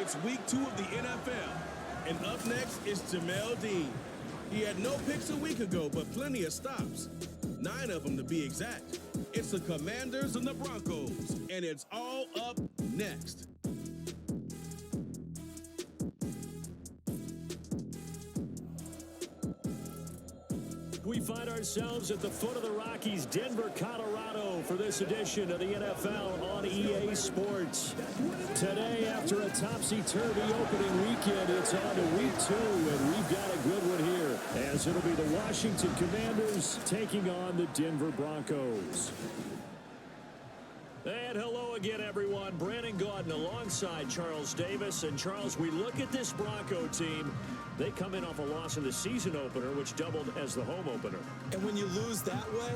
It's week 2 of the NFL. And up next is Jamel Dean. He had no picks a week ago, but plenty of stops. 9 of them to be exact. It's the Commanders and the Broncos, and it's all up next. We find ourselves at the foot of the Rockies, Denver, Colorado, for this edition of the NFL on EA Sports. Today, after a topsy-turvy opening weekend, it's on to week 2, and we've got a good one here, as it'll be the Washington Commanders taking on the Denver Broncos. And hello again, everyone. Brandon Gaudin alongside Charles Davis. And, Charles, we look at this Bronco team. They come in off a loss in the season opener, which doubled as the home opener. And when you lose that way,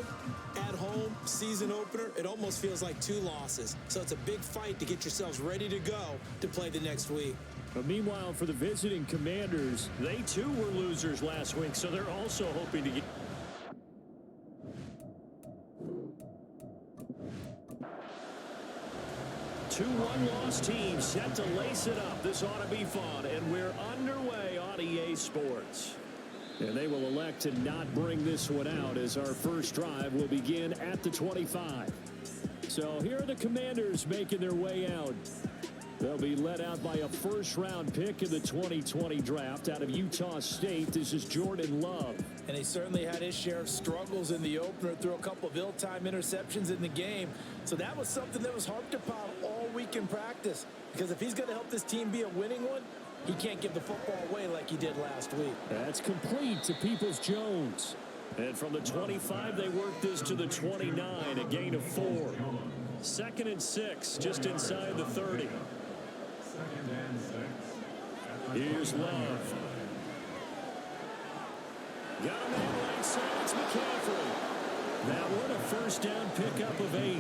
at home, season opener, it almost feels like 2 losses. So it's a big fight to get yourselves ready to go to play the next week. But meanwhile, for the visiting Commanders, they too were losers last week, so they're also hoping to get... Two one-loss teams set to lace it up. This ought to be fun, and we're underway on EA Sports. And they will elect to not bring this one out, as our first drive will begin at the 25. So here are the Commanders making their way out. They'll be led out by a first-round pick in the 2020 draft out of Utah State. This is Jordan Love. And he certainly had his share of struggles in the opener, threw a couple of ill-timed interceptions in the game. So that was something that was harped upon all week in practice. Because if he's going to help this team be a winning one, he can't give the football away like he did last week. That's complete to Peoples-Jones. And from the 25, they work this to the 29, a gain of 4. 2nd and 6, just inside the 30. Here's Love. Got a man right side. It's McCaffrey. That one a first down pickup of 8.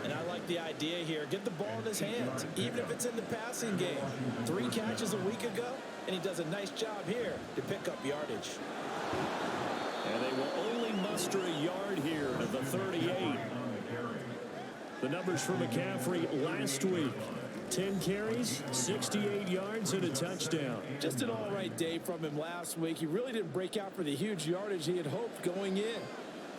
And I like the idea here. Get the ball in his hands, even if it's in the passing game. 3 catches a week ago, and he does a nice job here to pick up yardage. And they will only muster a yard here at the 38. The numbers for McCaffrey last week. 10 carries, 68 yards, and a touchdown. Just an all-right day from him last week. He really didn't break out for the huge yardage he had hoped going in.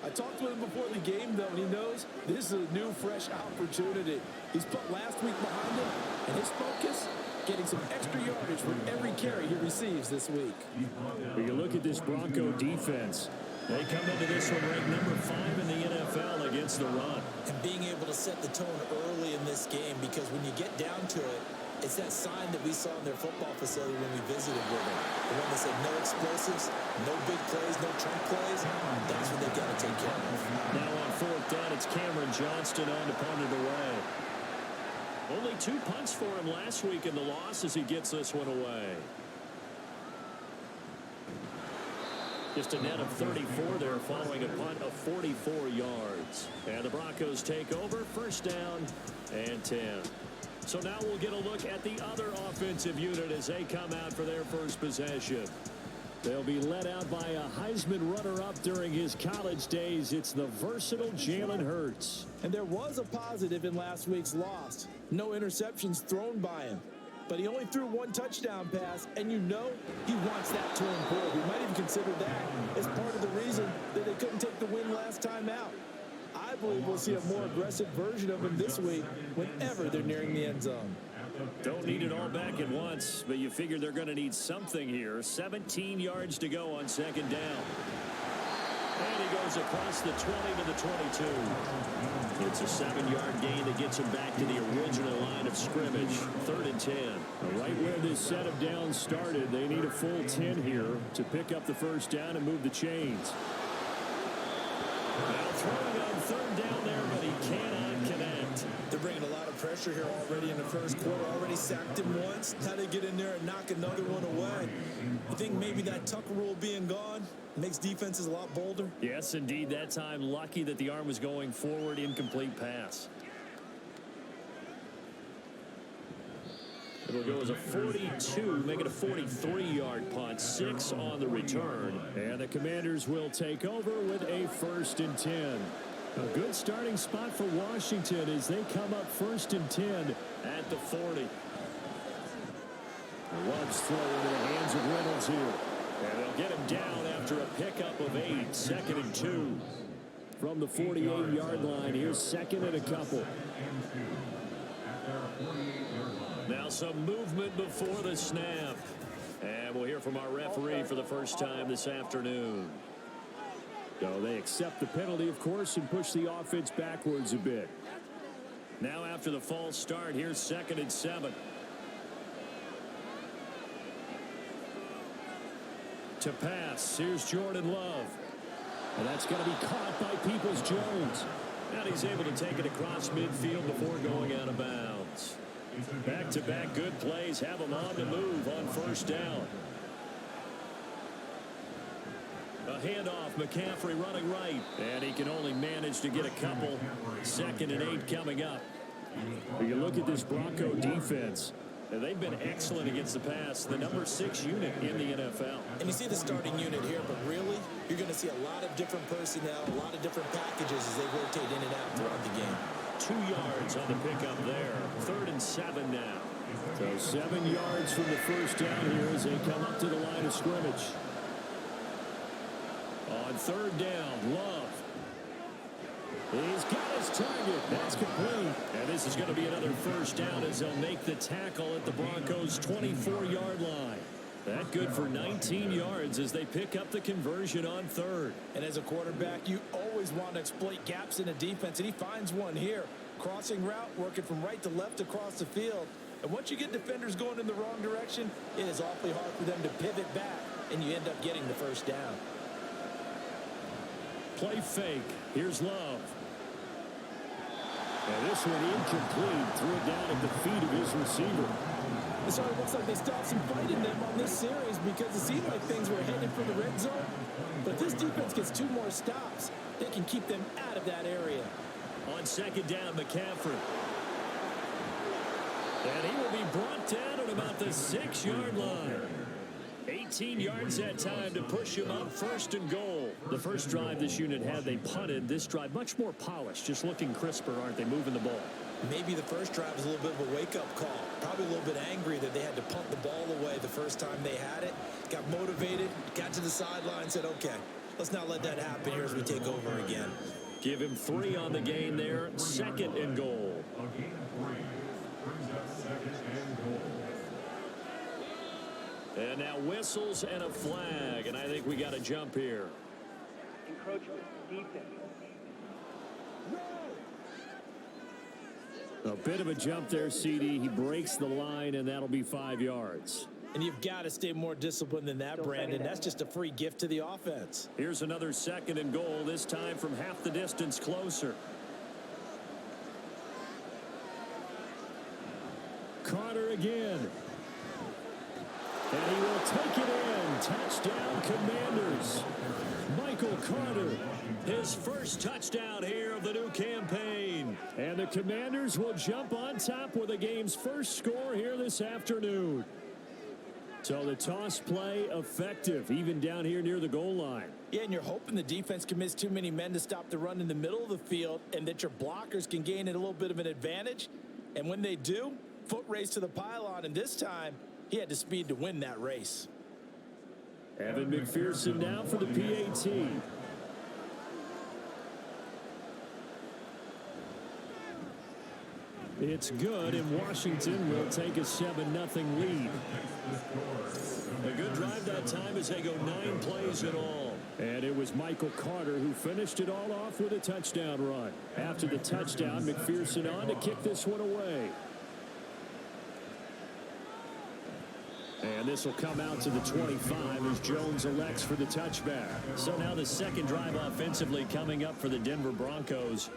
I talked to him before the game, though, and he knows this is a new, fresh opportunity. He's put last week behind him, and his focus, getting some extra yardage for every carry he receives this week. When you look at this Bronco defense, they come into this one ranked number 5 in the NFL against the run. And being able to set the tone early in this game, because when you get down to it, it's that sign that we saw in their football facility when we visited with them. The one that said no explosives, no big plays, no chunk plays. That's what they've got to take care of. Now on 4th down, it's Cameron Johnston on to punt it away. Only 2 punts for him last week in the loss as he gets this one away. Just a net of 34 there following a punt of 44 yards. And the Broncos take over, first down and 10. So now we'll get a look at the other offensive unit as they come out for their first possession. They'll be led out by a Heisman runner-up during his college days. It's the versatile Jalen Hurts. And there was a positive in last week's loss. No interceptions thrown by him. But he only threw 1 touchdown pass, and you know he wants that to improve. We might even consider that as part of the reason that they couldn't take the win last time out. I believe we'll see a more aggressive version of him this week whenever they're nearing the end zone. Don't need it all back at once, but you figure they're going to need something here. 17 yards to go on 2nd down. And he goes across the 20 to the 22. It's a 7-yard gain that gets him back to the original line of scrimmage. 3rd and 10. Right where this set of downs started, they need a full 10 here to pick up the first down and move the chains. Now throwing on 3rd down there, but he cannot connect. They're bringing a lot of pressure here already in the first quarter. Already sacked him once. Now they get in there and knock another one away. You think maybe that Tucker rule being gone makes defenses a lot bolder? Yes, indeed. That time, lucky that the arm was going forward. Incomplete pass. It'll go as a 42, make it a 43-yard punt, 6 on the return. And the Commanders will take over with a 1st and 10. A good starting spot for Washington as they come up 1st and 10 at the 40. Love's throw into the hands of Reynolds here. And they'll get him down after a pickup of 8. 2nd and 2. From the 48-yard line, here's 2nd and a couple. Now some movement before the snap. And we'll hear from our referee for the first time this afternoon. So they accept the penalty, of course, and push the offense backwards a bit. Now after the false start, here's 2nd and 7. To pass, here's Jordan Love. And that's going to be caught by Peoples-Jones. And he's able to take it across midfield before going out of bounds. Back-to-back good plays have him on the move on first down. A handoff, McCaffrey running right. And he can only manage to get a couple. 2nd and 8 coming up. You look at this Bronco defense. They've been excellent against the pass. The number 6 unit in the NFL. And you see the starting unit here, but really, you're going to see a lot of different personnel, a lot of different packages as they rotate in and out throughout the game. 2 yards on the pickup there. 3rd and 7 now. So 7 yards from the first down here as they come up to the line of scrimmage. On 3rd down, Love. He's got his target. That's complete. And this is going to be another first down as they'll make the tackle at the Broncos' 24-yard line. That good for 19 yards as they pick up the conversion on 3rd. And as a quarterback, you always want to exploit gaps in the defense, and he finds one here. Crossing route, working from right to left across the field. And once you get defenders going in the wrong direction, it is awfully hard for them to pivot back, and you end up getting the first down. Play fake. Here's Love. And this one incomplete. Threw it down at the feet of his receiver. So it looks like they stopped some fight in them on this series because it seemed like things were headed for the red zone. But if this defense gets 2 more stops, they can keep them out of that area. On 2nd down, McCaffrey. And he will be brought down at about the 6-yard line. 18 yards that time to push him up 1st and goal. The first drive this unit had, they punted. This drive much more polished, just looking crisper, aren't they, moving the ball? Maybe the first drive was a little bit of a wake-up call. Probably a little bit angry that they had to punt the ball away the first time they had it. Got motivated, got to the sideline, said, okay, let's not let that happen here as we take over again. Give him 3 on the gain there. 2nd and goal. And now whistles and a flag, and I think we got a jump here. Encroachment, defense. A bit of a jump there, CD. He breaks the line, and that'll be 5 yards. And you've got to stay more disciplined than that, Brandon. That's just a free gift to the offense. Here's another 2nd and goal, this time from half the distance closer. Carter again. And he will take it in. Touchdown, Commanders. Michael Carter, his first touchdown here of the new campaign. And the Commanders will jump on top with the game's first score here this afternoon. So the toss play effective, even down here near the goal line. Yeah, and you're hoping the defense commits too many men to stop the run in the middle of the field and that your blockers can gain a little bit of an advantage. And when they do, foot race to the pylon, and this time, he had the speed to win that race. Evan McPherson now for the PAT. It's good, and Washington will take a 7-0 lead. A good drive that time as they go 9 plays in all. And it was Michael Carter who finished it all off with a touchdown run. After the touchdown, McPherson on to kick this one away. And this will come out to the 25 as Jones elects for the touchback. So now the second drive offensively coming up for the Denver Broncos.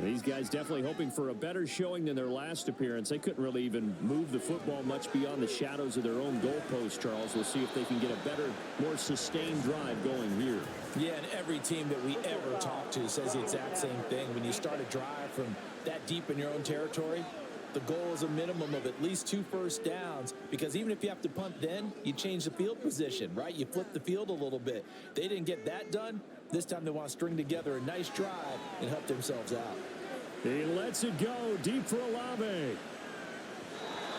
These guys definitely hoping for a better showing than their last appearance. They couldn't really even move the football much beyond the shadows of their own goalpost, Charles. We'll see if they can get a better, more sustained drive going here. Yeah, and every team that we ever talk to says the exact same thing. When you start a drive from that deep in your own territory, the goal is a minimum of at least 2 first downs, because even if you have to punt then, you change the field position, right? You flip the field a little bit. They didn't get that done. This time they want to string together a nice drive and help themselves out. He lets it go deep for Olave.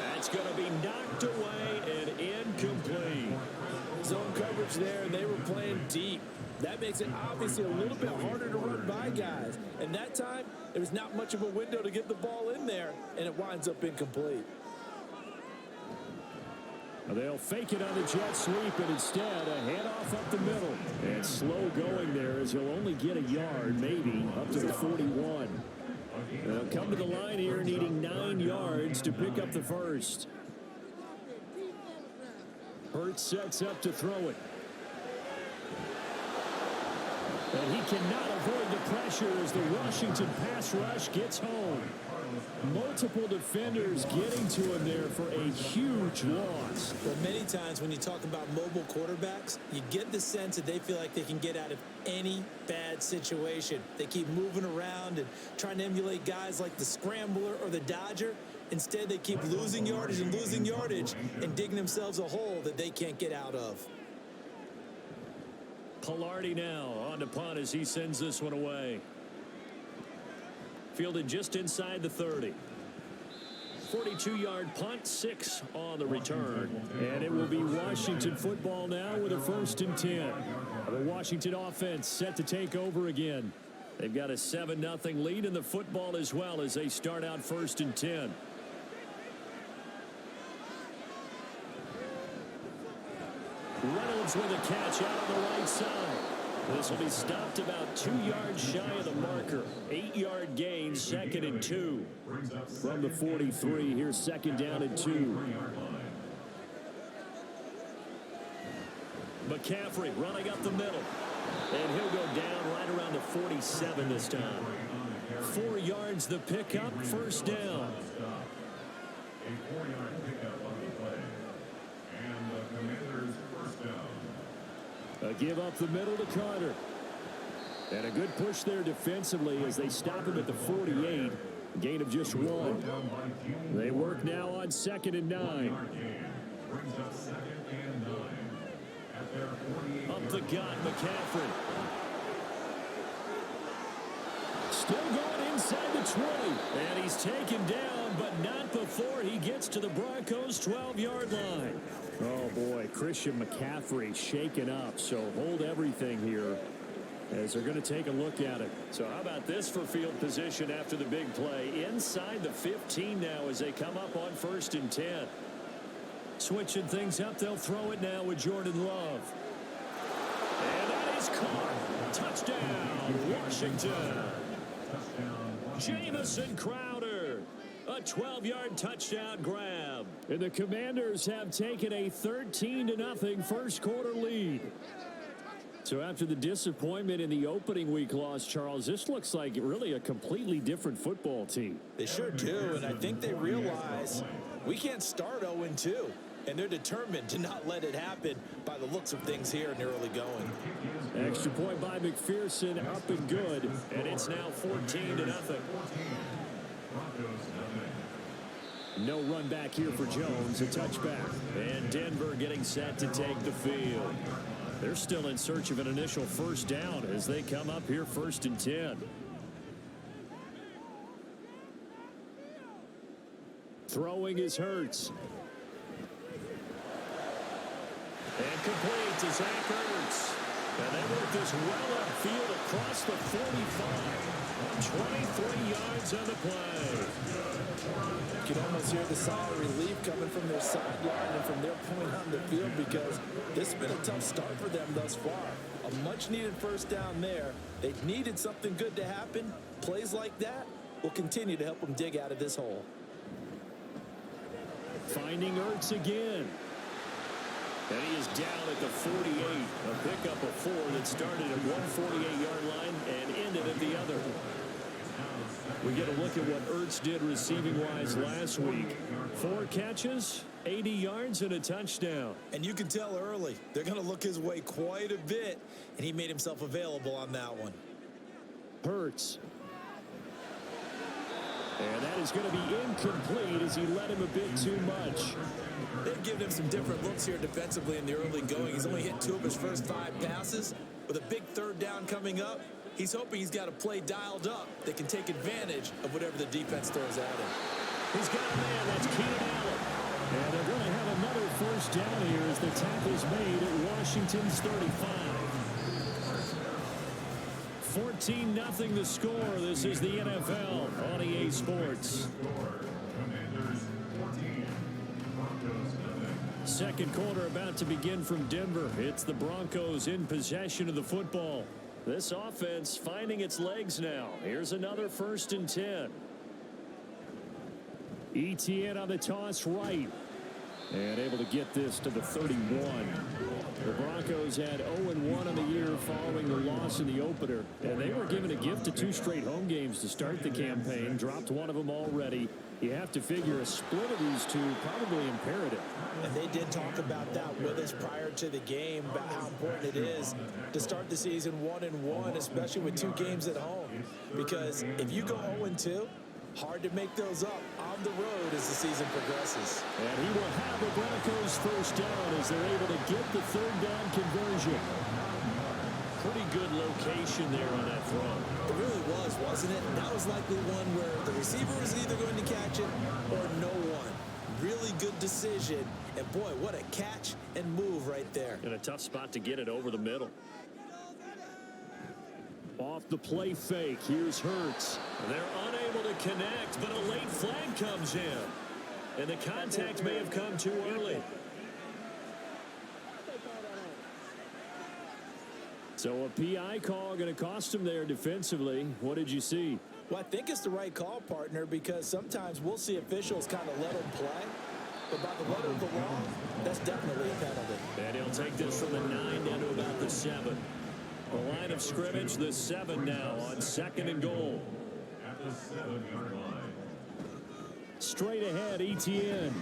That's going to be knocked away and incomplete. Zone coverage there, and they were playing deep. That makes it obviously a little bit harder to run by guys. And that time, there was not much of a window to get the ball in there, and it winds up incomplete. They'll fake it on the jet sweep, and instead a handoff up the middle. And slow going there as he'll only get a yard, maybe, up to the 41. They'll come to the line here needing 9 yards to pick up the first. Hurts sets up to throw it. And he cannot avoid the pressure as the Washington pass rush gets home. Multiple defenders getting to him there for a huge loss. Well, many times when you talk about mobile quarterbacks, you get the sense that they feel like they can get out of any bad situation. They keep moving around and trying to emulate guys like the Scrambler or the Dodger. Instead, they keep losing yardage and digging themselves a hole that they can't get out of. Pilardi now on to punt as he sends this one away. Fielded just inside the 30. 42-yard punt, 6 on the return. And it will be Washington football now with a 1st and 10. The Washington offense set to take over again. They've got a 7-0 lead in the football as well as they start out 1st and 10. Reynolds with a catch out on the right side. This will be stopped about 2 yards shy of the marker. 8-yard gain, 2nd and 2. From the 43, here's 2nd down and 2. McCaffrey running up the middle. And he'll go down right around the 47 this time. 4 yards the pickup, 1st down. A 4-yard pickup on the play. And the Commanders' 1st down. A give up the middle to Carter. And a good push there defensively as they stop him at the 48. Gain of just 1. They work now on 2nd and 9. Brings up 2nd and 9. At their 48. Up the gut, McCaffrey. Still going inside the 20. And he's taken down, but not before he gets to the Broncos' 12-yard line. Oh, boy, Christian McCaffrey shaken up, so hold everything here as they're going to take a look at it. So how about this for field position after the big play? Inside the 15 now as they come up on 1st and 10. Switching things up, they'll throw it now with Jordan Love. And that is caught. Touchdown, Washington. Jamison Crowder. A 12-yard touchdown grab. And the Commanders have taken a 13-0 first quarter lead. So after the disappointment in the opening week loss, Charles, this looks like really a completely different football team. They sure do, and I think they realize we can't start 0-2. And they're determined to not let it happen by the looks of things here in the early going. Extra point by McPherson, up and good. And it's now 14-0. No run back here for Jones, a touchback. And Denver getting set to take the field. They're still in search of an initial 1st down as they come up here 1st and 10. Throwing is Hurts. And complete to Zach Ertz. And they work this well upfield across the 45. 23 yards on the play. You can almost hear the sigh of relief coming from their sideline and from their point on the field because this has been a tough start for them thus far. A much-needed 1st down there. They've needed something good to happen. Plays like that will continue to help them dig out of this hole. Finding Ertz again. And he is down at the 48. A pickup of 4 that started at one 48-yard line and ended at the other. We get a look at what Ertz did receiving-wise last week. 4 catches, 80 yards, and a touchdown. And you can tell early they're going to look his way quite a bit, and he made himself available on that one. Hurts. And that is going to be incomplete as he led him a bit too much. They've given him some different looks here defensively in the early going. He's only hit 2 of his first 5 passes. With a big 3rd down coming up, he's hoping he's got a play dialed up that can take advantage of whatever the defense throws at him. He's got a man. That's Keenan Allen. And they're going to have another first down here as the tackle's made at Washington's 35. 14-0 the score. This is the NFL on EA Sports. Commanders 14, Broncos 0. Second quarter about to begin from Denver. It's the Broncos in possession of the football. This offense finding its legs now. Here's another 1st and 10. ETN on the toss right. And able to get this to the 31. The Broncos had 0-1 on the year following the loss in the opener. And they were given a gift of 2 straight home games to start the campaign. Dropped one of them already. You have to figure a split of these two probably imperative. And they did talk about that with us prior to the game, about how important it is to start the season 1-1, especially with 2 games at home. Because if you go 0-2, hard to make those up on the road as the season progresses. And he will have the Broncos first down as they're able to get the 3rd down conversion. Pretty good location there on that throw. It really was, wasn't it? That was likely one where the receiver was either going to catch it or no one. Really good decision. And boy, what a catch and move right there. In a tough spot to get it over the middle. Off the play fake, here's Hurts. They're unable to connect, but a late flag comes in. And the contact may have come too early. So a PI call going to cost him there defensively. What did you see? Well, I think it's the right call, partner, because sometimes we'll see officials kind of let them play. But by the letter of the law, that's definitely a penalty. And he'll take this from the 9 down to about the 7. The line of scrimmage, the 7 now on 2nd and goal. At the 7-yard line. Straight ahead, ETN.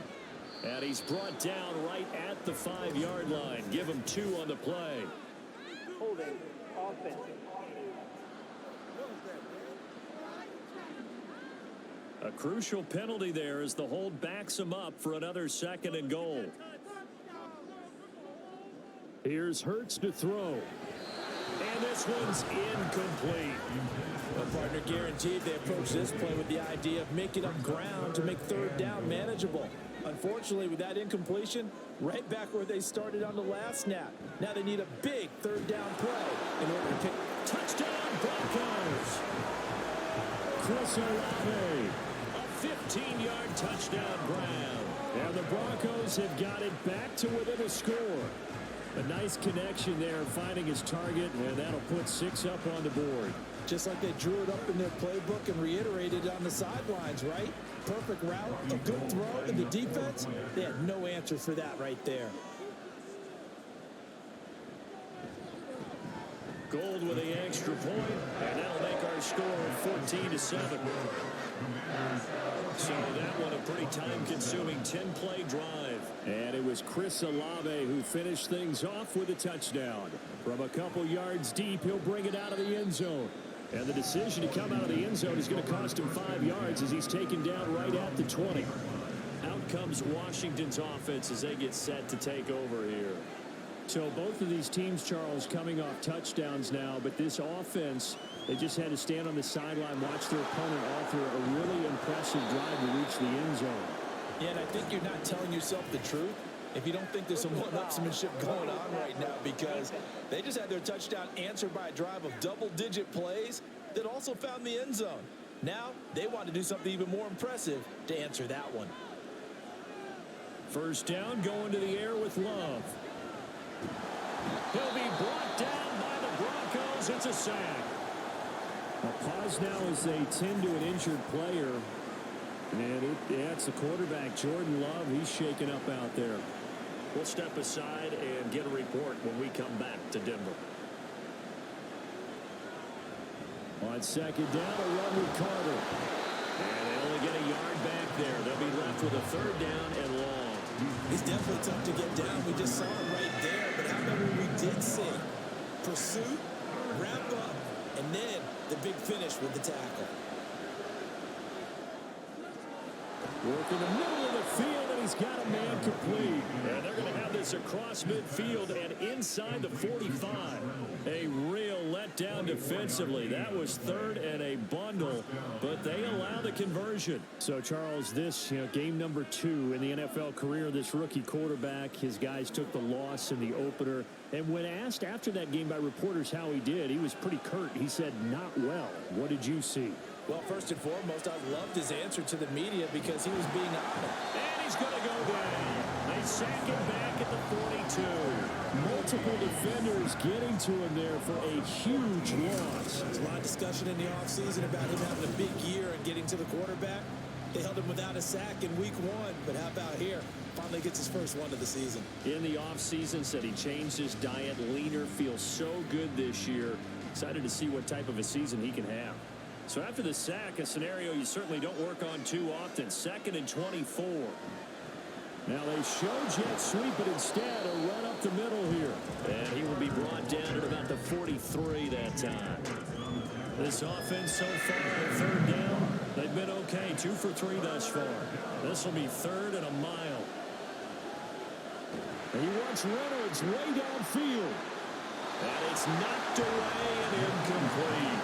And he's brought down right at the 5-yard line. Give him 2 on the play. Holding offense. A crucial penalty there as the hold backs him up for another 2nd and goal. Here's Hurts to throw. And this one's incomplete. Well, partner, guaranteed they approach this play with the idea of making up ground to make 3rd down manageable. Unfortunately, with that incompletion, right back where they started on the last snap. Now they need a big 3rd down play in order to pick. Touchdown, Broncos! Chris Olave. A 15-yard touchdown grab. And the Broncos have got it back to within a score. A nice connection there, finding his target, and that'll put 6 up on the board. Just like they drew it up in their playbook and reiterated it on the sidelines, right? Perfect route, a good throw, and the defense, they had no answer for that right there. Gold with the extra point, and that'll make our score 14-7. So that one a pretty time-consuming 10-play drive. And it was Chris Olave who finished things off with a touchdown. From a couple yards deep, he'll bring it out of the end zone. And the decision to come out of the end zone is going to cost him 5 yards as he's taken down right at the 20. Out comes Washington's offense as they get set to take over here. So both of these teams, Charles, coming off touchdowns now, but this offense, they just had to stand on the sideline, watch their opponent offer a really impressive drive to reach the end zone. Yeah, and I think you're not telling yourself the truth if you don't think there's some one-upsmanship going on right now, because they just had their touchdown answered by a drive of double-digit plays that also found the end zone. Now they want to do something even more impressive to answer that one. First down, going to the air with Love. He'll be brought down by the Broncos. It's a sack. A pause now as they tend to an injured player. And it's the quarterback, Jordan Love. He's shaken up out there. We'll step aside and get a report when we come back to Denver. On 2nd down, a run with Carter. And they only get a yard back there. They'll be left with a 3rd down and long. He's definitely tough to get down. We just saw it right there. But how about what we did see? Pursuit, wrap up, and then the big finish with the tackle. Working the middle of the field, and he's got a man complete. And they're going to have this across midfield and inside the 45. A real letdown defensively. That was third and a bundle, but they allow the conversion. So, Charles, this game number 2 in the NFL career, this rookie quarterback, his guys took the loss in the opener. And when asked after that game by reporters how he did, he was pretty curt. He said, not well. What did you see? Well, first and foremost, I loved his answer to the media because he was being honest. And he's going to go down. They sack him back at the 42. Multiple defenders getting to him there for a huge loss. There's a lot of discussion in the offseason about him having a big year and getting to the quarterback. They held him without a sack in week 1, but how about here? Finally gets his first one of the season. In the offseason, said he changed his diet, leaner, feels so good this year. Excited to see what type of a season he can have. So after the sack, a scenario you certainly don't work on too often. 2nd and 24. Now they show jet sweep, but instead a run up the middle here. And he will be brought down at about the 43 that time. This offense so far on 3rd down, they've been okay. 2 for 3 thus far. This will be 3rd and a mile. And he wants Reynolds way downfield. And it's knocked away and incomplete.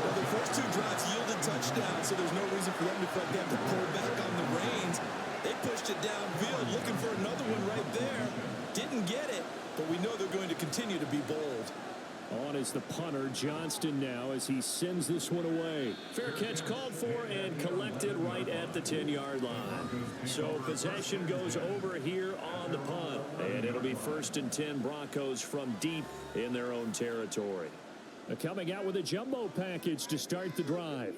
Well, the first 2 drives yielded touchdowns, so there's no reason for them to feel like they have to pull back on the reins. They pushed it downfield, looking for another one right there. Didn't get it, but we know they're going to continue to be bold. On is the punter, Johnston now, as he sends this one away. Fair catch called for and collected right at the 10-yard line. So possession goes over here on the punt. And it'll be 1st and 10 Broncos from deep in their own territory. Coming out with a jumbo package to start the drive.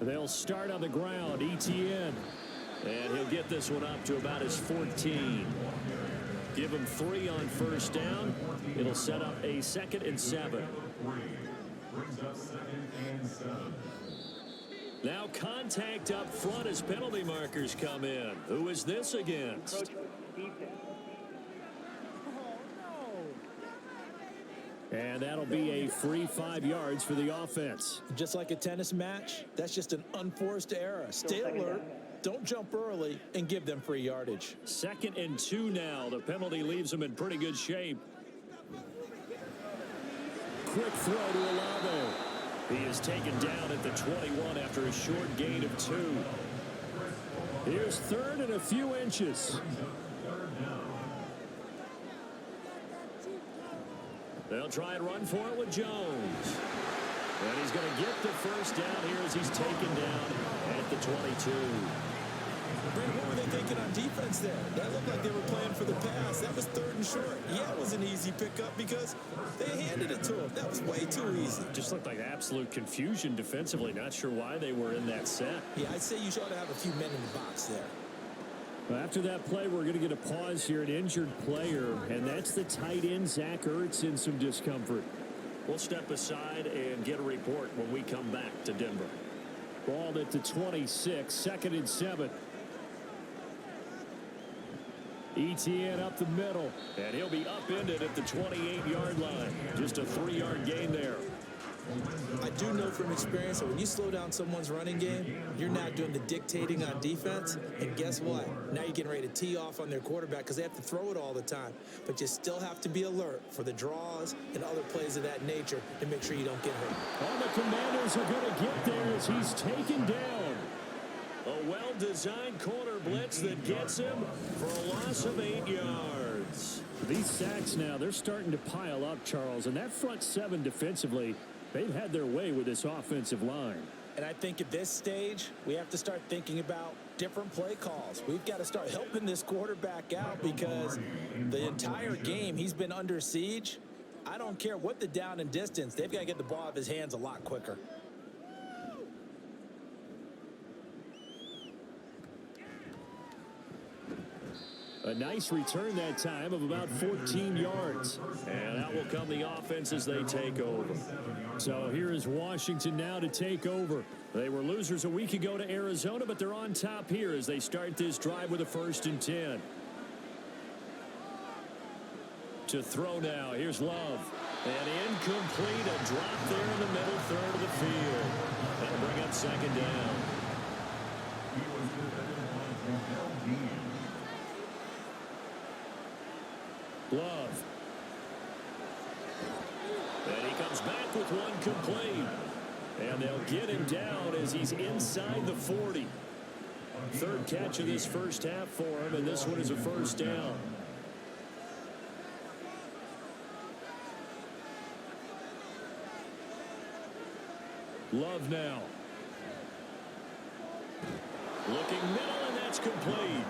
They'll start on the ground. Etienne. And he'll get this one up to about his 14. Give him 3 on 1st down. It'll set up a 2nd and 7. Now contact up front as penalty markers come in. Who is this against? And that'll be a free 5 yards for the offense. Just like a tennis match, that's just an unforced error. Stay alert, don't jump early, and give them free yardage. 2nd and 2 now. The penalty leaves them in pretty good shape. Quick throw to Olave. He is taken down at the 21 after a short gain of 2. Here's 3rd and a few inches. They'll try and run for it with Jones. And he's going to get the 1st down here as he's taken down at the 22. Brandon, what were they thinking on defense there? That looked like they were playing for the pass. That was 3rd and short. Yeah, it was an easy pickup because they handed it to him. That was way too easy. Just looked like absolute confusion defensively. Not sure why they were in that set. Yeah, I'd say you ought to have a few men in the box there. After that play, we're going to get a pause here, an injured player, and that's the tight end, Zach Ertz, in some discomfort. We'll step aside and get a report when we come back to Denver. Ball at the 26, 2nd and 7. Etienne up the middle, and he'll be upended at the 28-yard line. Just a 3-yard gain there. I do know from experience that when you slow down someone's running game, you're not doing the dictating on defense. And guess what? Now you're getting ready to tee off on their quarterback because they have to throw it all the time. But you still have to be alert for the draws and other plays of that nature to make sure you don't get hurt. All the Commanders are going to get there as he's taken down. A well-designed corner blitz that gets him for a loss of 8 yards. These sacks now, they're starting to pile up, Charles. And that front 7 defensively, they've had their way with this offensive line. And I think at this stage, we have to start thinking about different play calls. We've got to start helping this quarterback out because the entire game he's been under siege. I don't care what the down and distance. They've got to get the ball out of his hands a lot quicker. A nice return that time of about 14 yards. And out will come the offense as they take over. So here is Washington now to take over. They were losers a week ago to Arizona, but they're on top here as they start this drive with a 1st and 10. To throw now. Here's Love. And incomplete, a drop there in the middle third of the field. That'll bring up second down. He was defended by Jamel Dean. Love. And he comes back with one complete. And they'll get him down as he's inside the 40. Third catch of this first half for him, and this one is a first down. Love now. Looking middle, and that's complete.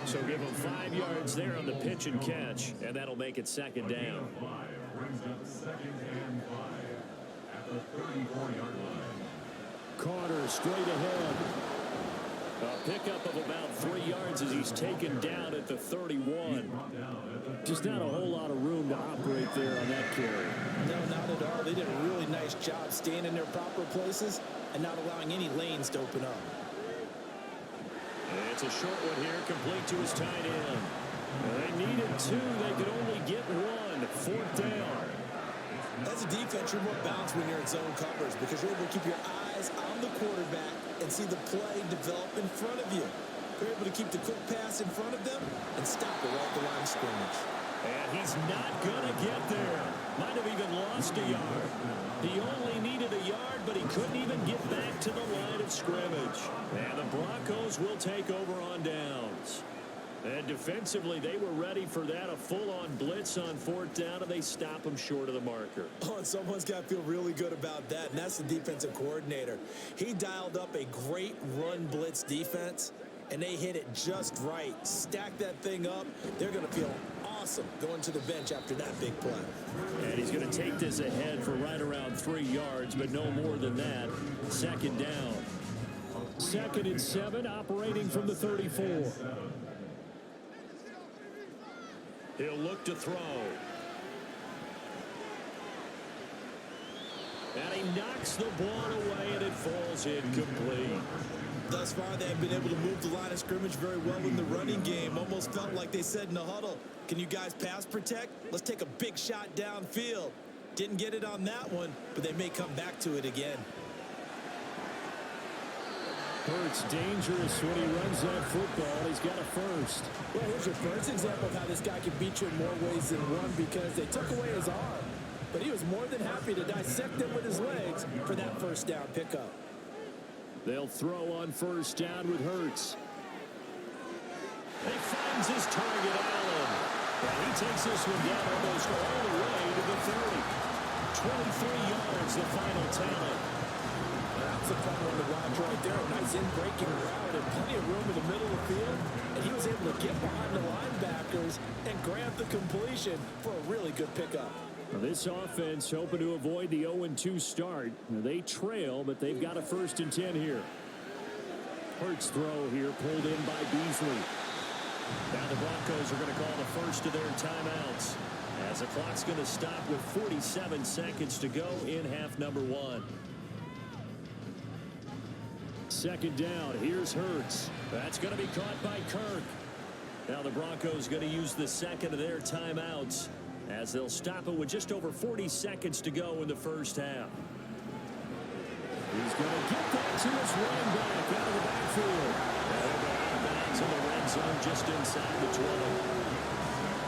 So give him 5 yards there on the pitch and catch, and that'll make it second down. Brings up second and 5 at the 34-yard line. Carter straight ahead. A pickup of about 3 yards as he's taken down at the 31. Just not a whole lot of room to operate there on that carry. No, not at all. They did a really nice job staying in their proper places and not allowing any lanes to open up. It's a short one here, complete to his tight end. They needed 2. They could only get 1. Fourth down. As a defense, you're more balanced when you're in zone coverage because you're able to keep your eyes on the quarterback and see the play develop in front of you. You're able to keep the quick pass in front of them and stop it right at the line of scrimmage. And he's not going to get there. Might have even lost a yard. He only needed a yard, but he couldn't even get back to the line of scrimmage. And the Broncos will take over on downs. And defensively, they were ready for that, a full-on blitz on fourth down, and they stop him short of the marker. Oh, and someone's got to feel really good about that, and that's the defensive coordinator. He dialed up a great run blitz defense, and they hit it just right. Stack that thing up. They're going to feel awesome going to the bench after that big play. And he's going to take this ahead for right around 3 yards, but no more than that. Second down. 2nd and 7, operating from the 34. He'll look to throw. And he knocks the ball away, and it falls incomplete. Thus far, they have been able to move the line of scrimmage very well in the running game. Almost felt like they said in the huddle, can you guys pass protect? Let's take a big shot downfield. Didn't get it on that one, but they may come back to it again. Hurts dangerous when he runs that football. He's got a first. Well, here's your first example of how this guy can beat you in more ways than one because they took away his arm. But he was more than happy to dissect them with his legs for that first down pickup. They'll throw on first down with Hurts. He finds his target, Allen. And he takes this one down almost all the way to the 30. 23 yards, the final tally. That's a fun one to watch right there. A nice in-breaking route and plenty of room in the middle of the field. And he was able to get behind the linebackers and grab the completion for a really good pickup. Now this offense hoping to avoid the 0-2 start. Now they trail, but they've got a 1st and 10 here. Hurts throw here pulled in by Beasley. Now the Broncos are going to call the first of their timeouts as the clock's going to stop with 47 seconds to go in half number 1. Second down. Here's Hurts. That's going to be caught by Kirk. Now the Broncos going to use the second of their timeouts as they'll stop it with just over 40 seconds to go in the first half. He's going to get that to his running back out of the backfield. Out of bounds in the red zone just inside the 20.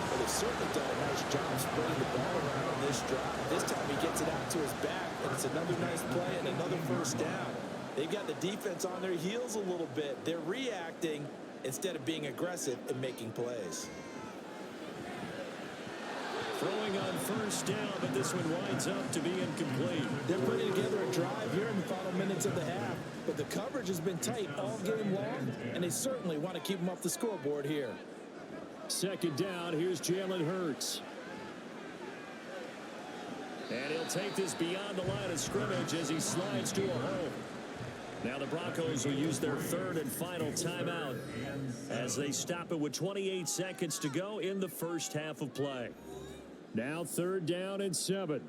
Well, they've certainly done a nice job spreading the ball around on this drive. This time he gets it out to his back, and it's another nice play and another first down. They've got the defense on their heels a little bit. They're reacting instead of being aggressive and making plays. Throwing on first down, but this one winds up to be incomplete. They're putting together a drive here in the final minutes of the half, but the coverage has been tight all game long, and they certainly want to keep them off the scoreboard here. Second down, here's Jalen Hurts. And he'll take this beyond the line of scrimmage as he slides to a hole. Now the Broncos will use their 3rd and final timeout as they stop it with 28 seconds to go in the first half of play. Now 3rd down and 7.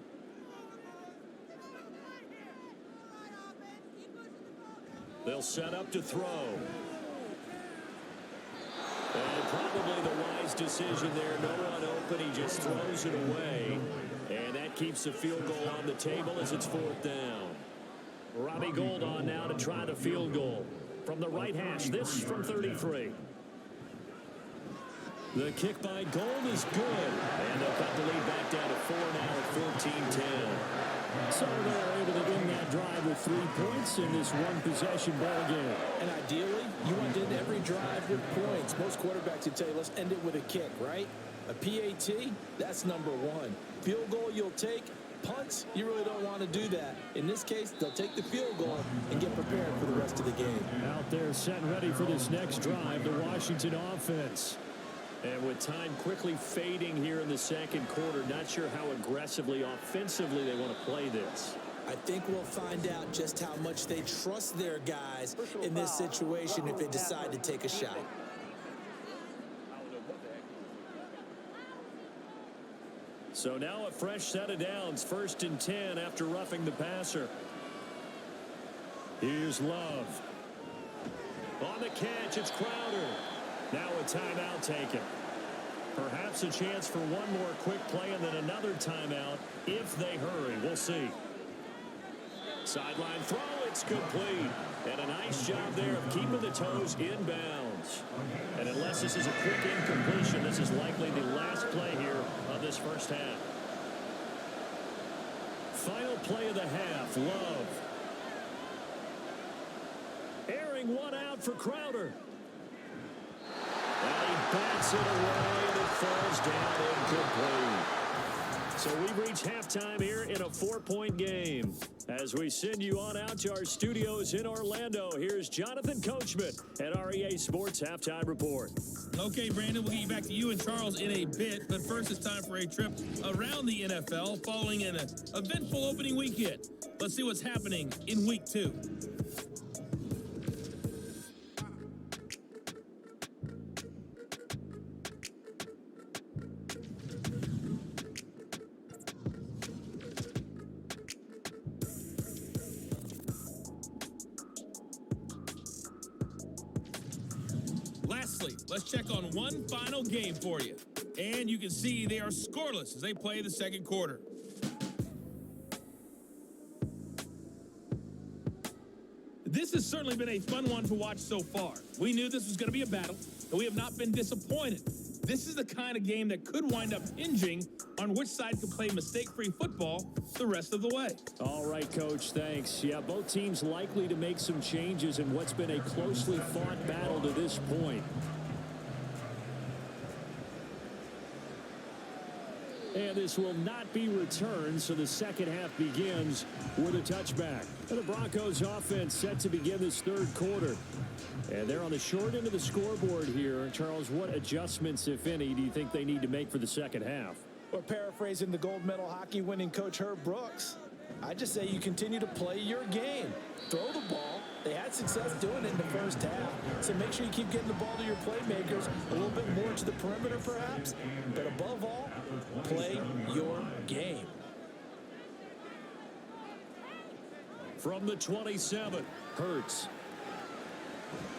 They'll set up to throw. And probably the wise decision there. No one open. He just throws it away. And keeps the field goal on the table as it's 4th down. Robbie Gould on now to try the field goal. From the right hash, this from 33. The kick by Gould is good. And they'll cut the lead back down to 4 now at 14-10. So they're able to win that drive with 3 points in this one-possession ball game. And ideally, you want to end every drive with points. Most quarterbacks would tell you, let's end it with a kick, right? A PAT, that's number 1. Field goal you'll take. Punts, you really don't want to do that. In this case, they'll take the field goal and get prepared for the rest of the game. Out there set and ready for this next drive, the Washington offense. And with time quickly fading here in the second quarter, not sure how aggressively, offensively they want to play this. I think we'll find out just how much they trust their guys in this situation if they decide to take a shot. So now a fresh set of downs, 1st and 10 after roughing the passer. Here's Love. On the catch, it's Crowder. Now a timeout taken. Perhaps a chance for one more quick play and then another timeout if they hurry. We'll see. Sideline throw, it's complete. And a nice job there of keeping the toes inbounds. And unless this is a quick incompletion, this is likely the last play here of this first half. Final play of the half, Love. Airing one out for Crowder. And he bats it away, and it falls down incomplete. So we've reached halftime here in a 4-point game. As we send you on out to our studios in Orlando, here's Jonathan Coachman at REA Sports Halftime Report. Okay, Brandon, we'll get you back to you and Charles in a bit. But first, it's time for a trip around the NFL following an eventful opening weekend. Let's see what's happening in Week 2. Lastly, let's check on one final game for you. And you can see they are scoreless as they play the second quarter. This has certainly been a fun one to watch so far. We knew this was going to be a battle, and we have not been disappointed. This is the kind of game that could wind up hinging on which side can play mistake-free football the rest of the way. All right, Coach, thanks. Yeah, both teams likely to make some changes in what's been a closely fought battle to this point. And this will not be returned, so the second half begins with a touchback. And the Broncos offense set to begin this third quarter. And they're on the short end of the scoreboard here. Charles, what adjustments, if any, do you think they need to make for the second half? Or paraphrasing the gold medal hockey winning coach Herb Brooks, I just say you continue to play your game. Throw the ball. They had success doing it in the first half. So make sure you keep getting the ball to your playmakers, a little bit more to the perimeter perhaps. But above all, play your game. From the 27, Hurts.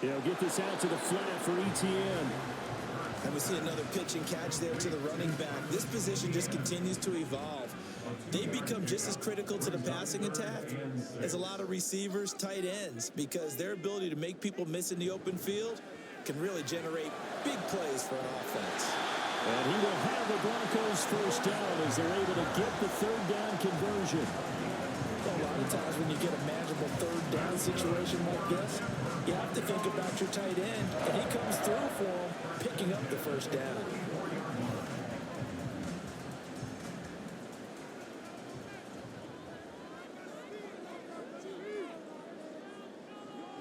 He'll get this out to the flat for ETN. And we see another pitch and catch there to the running back. This position just continues to evolve. They become just as critical to the passing attack as a lot of receivers, tight ends, because their ability to make people miss in the open field can really generate big plays for an offense. And he will have the Broncos first down as they're able to get the third down conversion. A lot of times when you get a manageable third down situation like this, you have to think about your tight end, and he comes through for him, picking up the first down.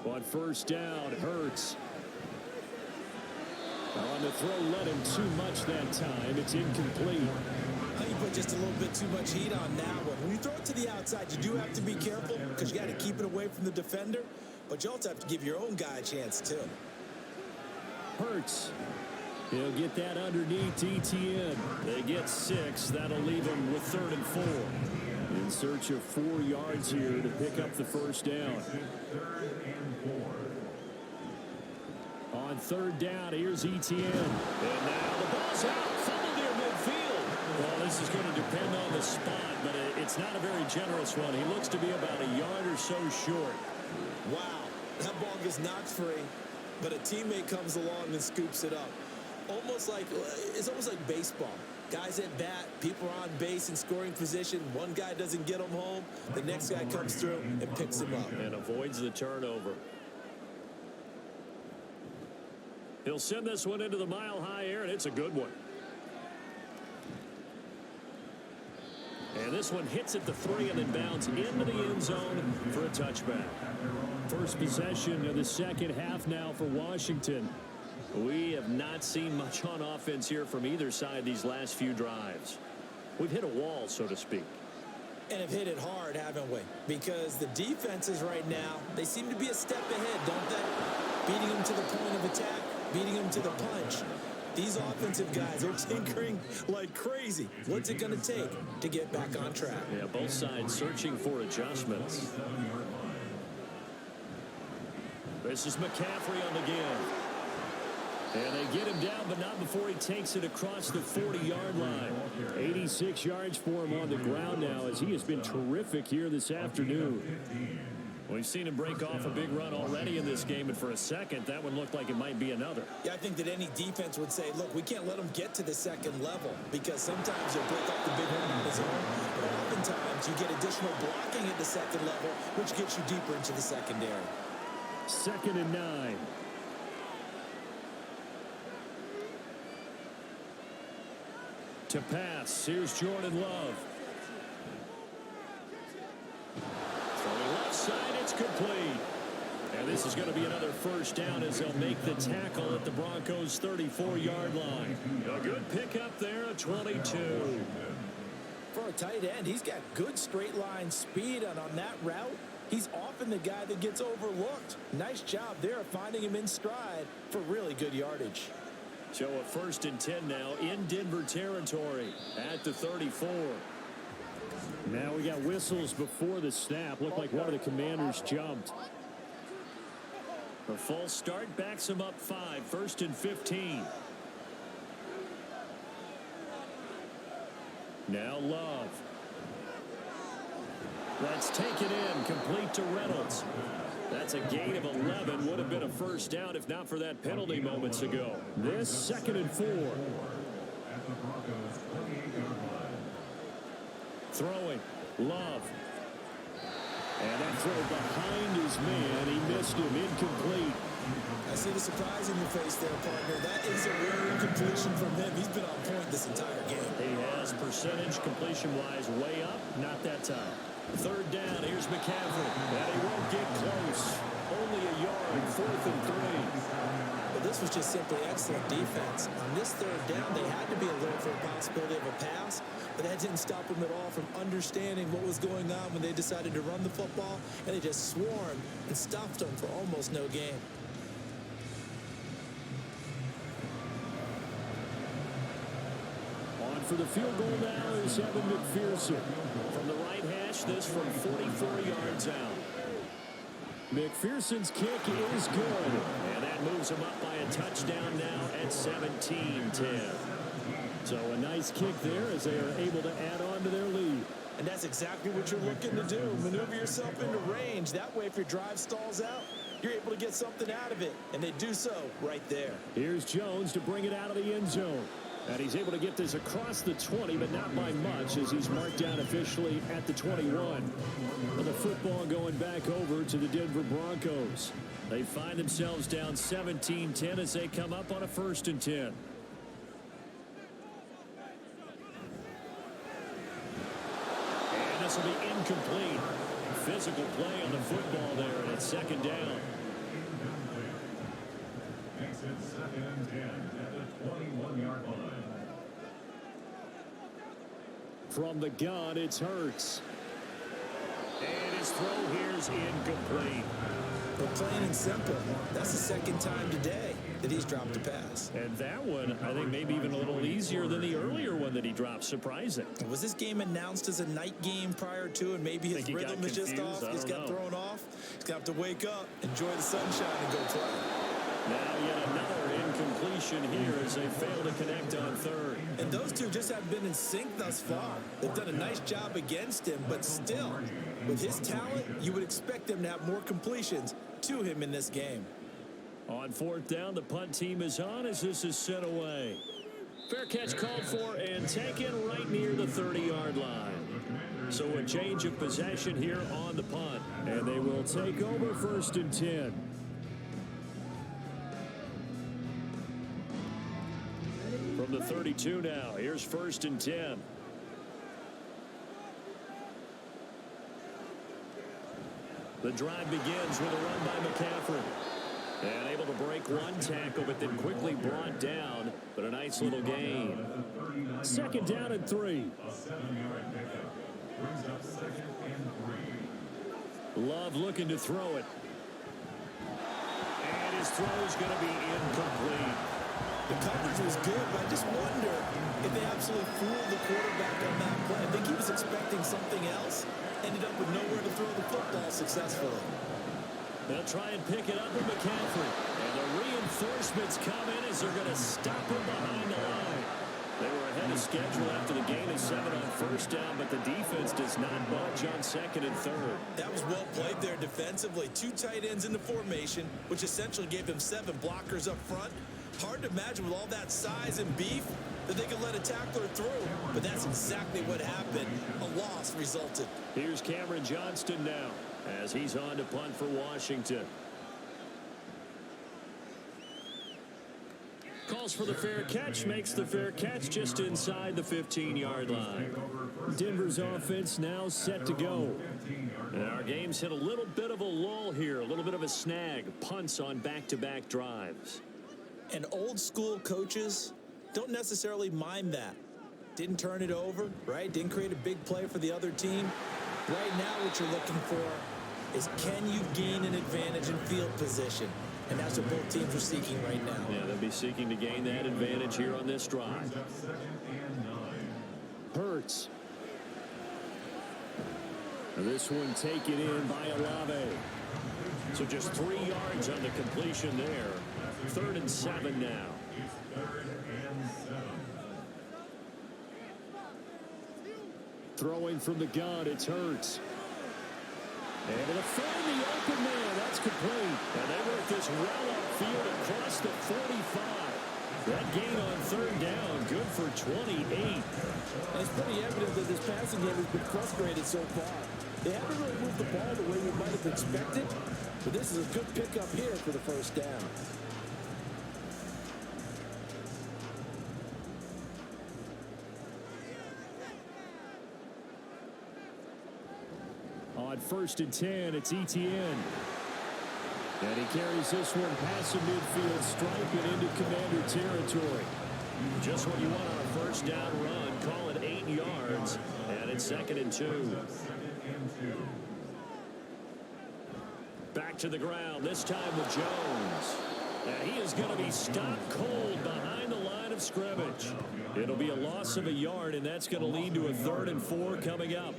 On first down, Hurts. On the throw, let him too much that time. It's incomplete. You put just a little bit too much heat on that one. When you throw it to the outside, you do have to be careful because you got to keep it away from the defender, but you also have to give your own guy a chance too. Hurts. He'll get that underneath ETN. They get 6. That'll leave him with 3rd and 4. In search of 4 yards here to pick up the first down. On third down, here's ETN. And now the ball's out. Fumble near midfield. Well, this is going to depend on the spot, but it's not a very generous one. He looks to be about a yard or so short. Wow, that ball gets knocked free, but a teammate comes along and scoops it up. It's almost like baseball. Guys at bat, people are on base in scoring position. One guy doesn't get him home. The next guy comes through and picks him up. And avoids the turnover. He'll send this one into the mile-high air, and it's a good one. And this one hits at the 3 and then bounds into the end zone for a touchback. First possession of the second half now for Washington. We have not seen much on offense here from either side these last few drives. We've hit a wall, so to speak. And have hit it hard, haven't we? Because the defenses right now, they seem to be a step ahead, don't they? Beating them to the point of attack, beating them to the punch. These offensive guys are tinkering like crazy. What's it going to take to get back on track? Yeah, both sides searching for adjustments. This is McCaffrey on the give. And they get him down, but not before he takes it across the 40-yard line. 86 yards for him on the ground now, as he has been terrific here this afternoon. We've seen him break off a big run already in this game, and for a second, that one looked like it might be another. Yeah, I think that any defense would say, look, we can't let him get to the second level, because sometimes you'll break off the big run on his own, but oftentimes you get additional blocking at the second level, which gets you deeper into the secondary. 2nd and 9. To pass, here's Jordan Love. Throwing left side, it's complete. And this is going to be another first down as they'll make the tackle at the Broncos' 34-yard line. A good pickup there, a 22. For a tight end, he's got good straight line speed, and on that route, he's often the guy that gets overlooked. Nice job there of finding him in stride for really good yardage. So a 1st and 10 now in Denver territory at the 34. Now we got whistles before the snap. Looked like one of the Commanders jumped. A false start backs him up 5. 1st and 15. Now Love. That's taken in, complete to Reynolds. That's a gain of 11. Would have been a first down if not for that penalty moments ago. This 2nd and 4. Throwing. Love. And that throw behind his man. He missed him. Incomplete. I see the surprise in your face there, partner. That is a rare incompletion from him. He's been on point this entire game. He has percentage completion-wise way up. Not that time. 3rd down. Here's McCaffrey. And he won't get close. Only a yard. 4th and 3. But this was just simply excellent defense. On this 3rd down, they had to be alert for a possibility of a pass, but that didn't stop them at all from understanding what was going on when they decided to run the football, and they just swarmed and stopped them for almost no gain. On for the field goal now is Evan McPherson. From the right hash, this from 44 yards out. McPherson's kick is good. And that moves him up by a touchdown now at 17-10. So a nice kick there as they are able to add on to their lead. And that's exactly what you're looking to do. Maneuver yourself into range. That way, if your drive stalls out, you're able to get something out of it. And they do so right there. Here's Jones to bring it out of the end zone. And he's able to get this across the 20, but not by much, as he's marked down officially at the 21. And the football going back over to the Denver Broncos. They find themselves down 17-10 as they come up on a 1st and 10. And this will be incomplete. Physical play on the football there, and it's 2nd down. Makes it 2nd and 10 at the 21-yard line. From the gun, it's Hurts. And his throw here's incomplete. But plain and simple, that's the 2nd time today that he's dropped a pass. And that one, I think maybe even a little easier than the earlier one that he dropped. Surprising. Was this game announced as a night game prior to, and maybe his rhythm is just off? He's got thrown off. He's got to wake up, enjoy the sunshine, and go play. Now yet another incompletion here as they fail to connect on third. And those two just have been in sync thus far. They've done a nice job against him, but still, with his talent, you would expect them to have more completions to him in this game. On fourth down, the punt team is on as this is sent away. Fair catch called for and taken right near the 30-yard line. So a change of possession here on the punt. And they will take over 1st and 10. From the 32 now, here's 1st and 10. The drive begins with a run by McCaffrey. And able to break one tackle, but then quickly brought down. But a nice little gain. 2nd down and 3. Love looking to throw it. And his throw is going to be incomplete. The coverage was good, but I just wonder if they absolutely fooled the quarterback on that play. I think he was expecting something else. Ended up with nowhere to throw the football successfully. They'll try and pick it up with McCaffrey. And the reinforcements come in as they're going to stop him behind the line. They were ahead of schedule after the gain of 7 on 1st down, but the defense does not budge on 2nd and 3rd. That was well played there defensively. 2 tight ends in the formation, which essentially gave them 7 blockers up front. Hard to imagine with all that size and beef that they could let a tackler through, but that's exactly what happened. A loss resulted. Here's Cameron Johnston now as he's on to punt for Washington. Calls for the fair catch, makes the fair catch just inside the 15-yard line. Denver's offense now set to go. And our game's hit a little bit of a lull here, a little bit of a snag. Punts on back-to-back drives. And old school coaches don't necessarily mind that. Didn't turn it over, right? Didn't create a big play for the other team. Right now what you're looking for is, can you gain an advantage in field position? And that's what both teams are seeking right now. Yeah, they'll be seeking to gain that advantage here on this drive. Hurts. This one taken in by Olave. So just 3 yards on the completion there. 3rd and 7 now. Throwing from the gun, it's Hurts. Able to find the open man. That's complete. And they work this well upfield across the 45. That gain on 3rd down, good for 28. And it's pretty evident that this passing game has been frustrated so far. They haven't really moved the ball the way we might have expected, but this is a good pickup here for the 1st down. On 1st and 10, it's Etienne. And he carries this one past the midfield stripe and into Commander territory. Just what you want on a 1st down run. Call it 8 yards. And it's 2nd and 2. Back to the ground, this time with Jones. And he is going to be stopped cold behind the line of scrimmage. It'll be a loss of a yard, and that's going to lead to a 3rd and 4 coming up.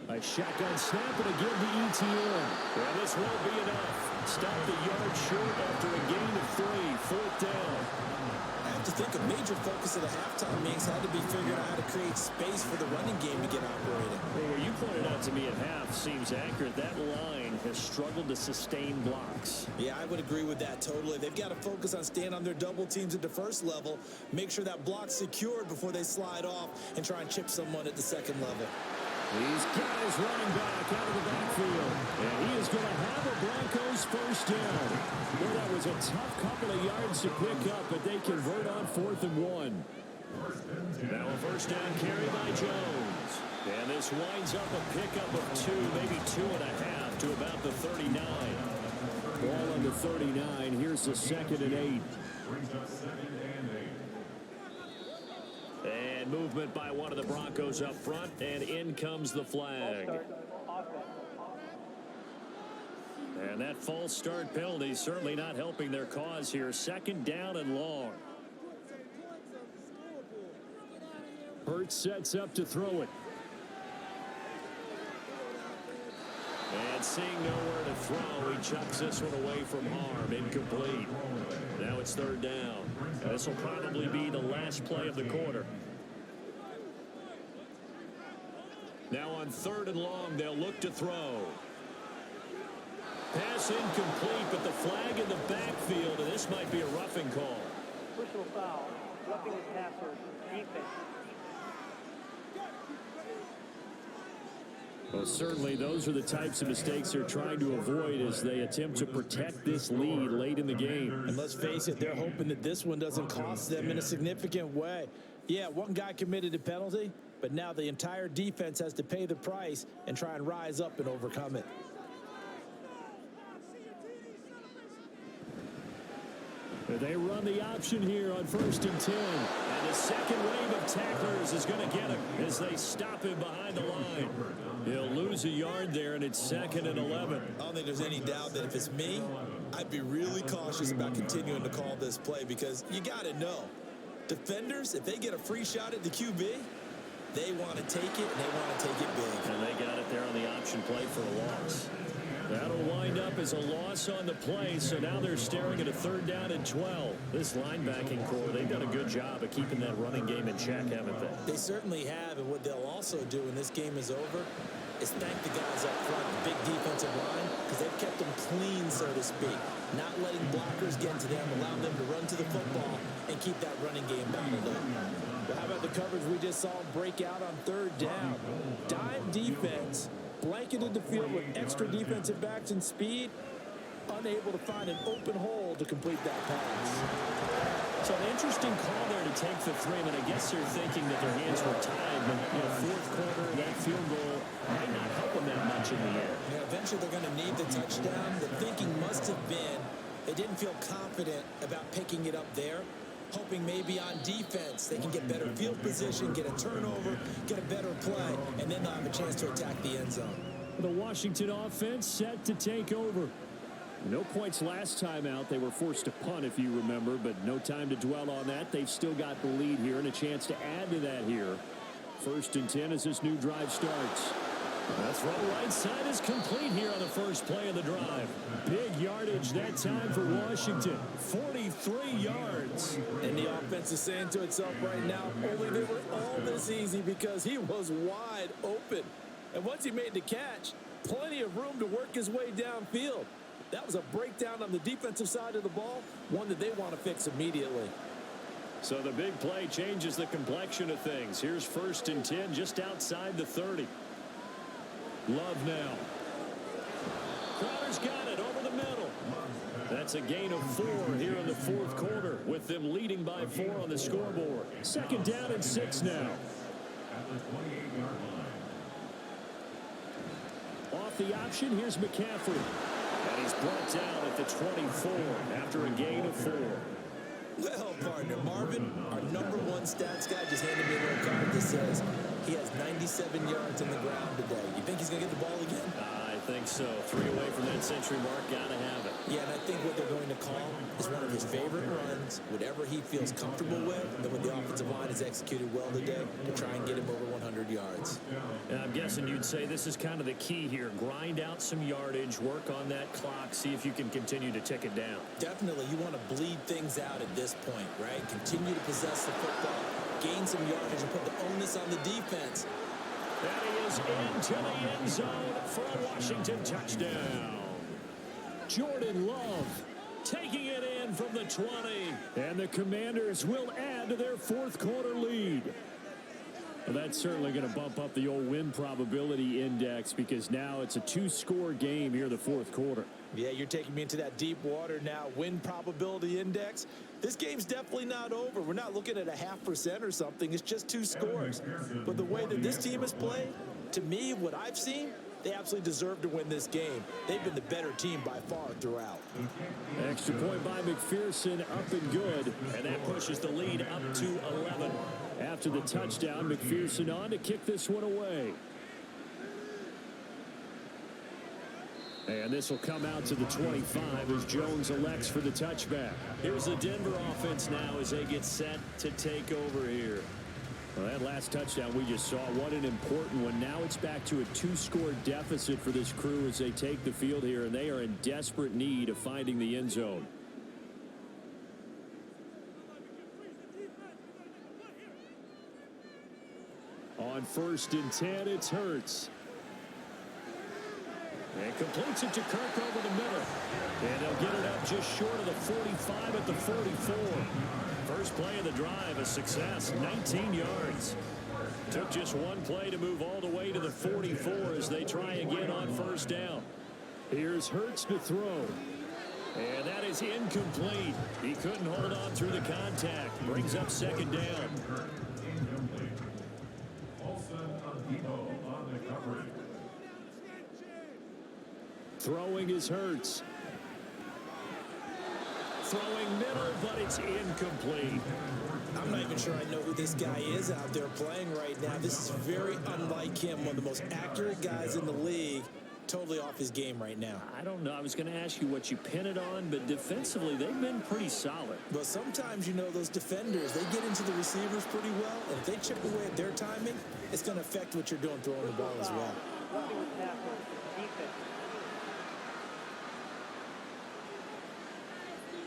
A shotgun snap and again to Etienne. Well, this won't be enough. Stop the yard short after a gain of 3. 4th down. I have to think a major focus of the halftime meetings had to be figuring out how to create space for the running game to get operating. Well, what you pointed out to me at half seems accurate. That line has struggled to sustain blocks. Yeah, I would agree with that totally. They've got to focus on staying on their double teams at the 1st level, make sure that block's secured before they slide off and try and chip someone at the 2nd level. These guys running back out of the backfield. And he is going to have a Broncos 1st down. Well, that was a tough couple of yards to pick up, but they convert on 4th and 1. Now a 1st down carry by Jones. And this winds up a pickup of 2, maybe 2.5 to about the 39. Ball on the 39. Here's the 2nd and 8. And movement by one of the Broncos up front, and in comes the flag. And that false start penalty certainly not helping their cause here. 2nd down and long. Hurts sets up to throw it. And seeing nowhere to throw, he chucks this one away from harm. Incomplete. Now it's third down. And this will probably be the last play of the quarter. Now on 3rd and long, they'll look to throw. Pass incomplete, but the flag in the backfield, and this might be a roughing call. Personal foul. Roughing the passer. Defense. Well, certainly those are the types of mistakes they're trying to avoid as they attempt to protect this lead late in the game. And let's face it, they're hoping that this one doesn't cost them in a significant way. Yeah, one guy committed a penalty, but now the entire defense has to pay the price and try and rise up and overcome it. They run the option here on 1st and 10. And the second wave of tacklers is going to get him as they stop him behind the line. He'll lose a yard there, and it's 2nd and 11. I don't think there's any doubt that if it's me, I'd be really cautious about continuing to call this play because you got to know, defenders, if they get a free shot at the QB, they want to take it, and they want to take it big. And they got it there on the option play for a loss. That'll wind up as a loss on the play, so now they're staring at a 3rd down and 12. This linebacking core, they've done a good job of keeping that running game in check, haven't they? They certainly have, and what they'll also do when this game is over is thank the guys up front, the big defensive line, because they've kept them clean, so to speak. Not letting blockers get to them, allowing them to run to the football and keep that running game bottled up. Well, how about the coverage we just saw break out on 3rd down? Dime defense, blanketed the field with extra defensive backs and speed, unable to find an open hole to complete that pass. So an interesting call there to take the 3. I guess they're thinking that their hands were tied, but in the 4th quarter, that field goal might not help them that much in the end. Yeah, eventually they're going to need the touchdown. The thinking must have been they didn't feel confident about picking it up there, hoping maybe on defense they can get better field position, get a turnover, get a better play, and then they'll have a chance to attack the end zone. The Washington offense set to take over. No points last time out. They were forced to punt, if you remember, but no time to dwell on that. They've still got the lead here and a chance to add to that here. 1st and 10 as this new drive starts. That throw right side is complete here on the first play of the drive. Big yardage that time for Washington. 43 yards. And the offense is saying to itself right now, only they were all this easy because he was wide open. And once he made the catch, plenty of room to work his way downfield. That was a breakdown on the defensive side of the ball, one that they want to fix immediately. So the big play changes the complexion of things. Here's 1st and 10 just outside the 30. Love now. Crowder's got it over the middle. That's a gain of 4 here in the 4th quarter with them leading by 4 on the scoreboard. 2nd down and 6 now. At the 28-yard line. Off the option, here's McCaffrey. And he's brought down at the 24 after a gain of 4. Well, partner, Marvin, our #1 stats guy, just handed me a little card that says he has 97 yards on the ground today. You think he's going to get the ball again? I think so. 3 away from that century mark. Got to have it. Yeah, and I think what they're going to call is one of his favorite runs, whatever he feels comfortable with, and when the offensive line has executed well today to try and get him over 100 yards. And I'm guessing you'd say this is kind of the key here. Grind out some yardage, work on that clock, see if you can continue to tick it down. Definitely, you want to bleed things out at this point, right? Continue to possess the football, gain some yardage, and put the onus on the defense. That is into the end zone for a Washington touchdown. Jordan Love taking it in from the 20. And the Commanders will add to their 4th quarter lead. Well, that's certainly going to bump up the old win probability index because now it's a 2-score game here in the 4th quarter. Yeah, you're taking me into that deep water now. Win probability index. This game's definitely not over. We're not looking at a 0.5% or something. It's just 2 scores. But the way that this team has played, to me, what I've seen, they absolutely deserve to win this game. They've been the better team by far throughout. Extra point by McPherson, up and good. And that pushes the lead up to 11. After the touchdown, McPherson on to kick this one away. And this will come out to the 25 as Jones elects for the touchback. Here's the Denver offense now as they get set to take over here. Well, that last touchdown we just saw, what an important one. Now it's back to a 2-score deficit for this crew as they take the field here, and they are in desperate need of finding the end zone. On 1st and 10, it's Hurts. And completes it to Kirk over the middle. And they'll get it up just short of the 45 at the 44. First play of the drive, a success, 19 yards. Took just one play to move all the way to the 44 as they try again on 1st down. Here's Hurts to throw. And that is incomplete. He couldn't hold on through the contact. Brings up 2nd down. Throwing is Hurts. Throwing middle, but it's incomplete. I'm not even sure I know who this guy is out there playing right now. This is very unlike him, one of the most accurate guys in the league. Totally off his game right now. I don't know. I was going to ask you what you pin it on, but defensively, they've been pretty solid. But sometimes, you know, those defenders, they get into the receivers pretty well, and if they chip away at their timing, it's going to affect what you're doing throwing the ball as well.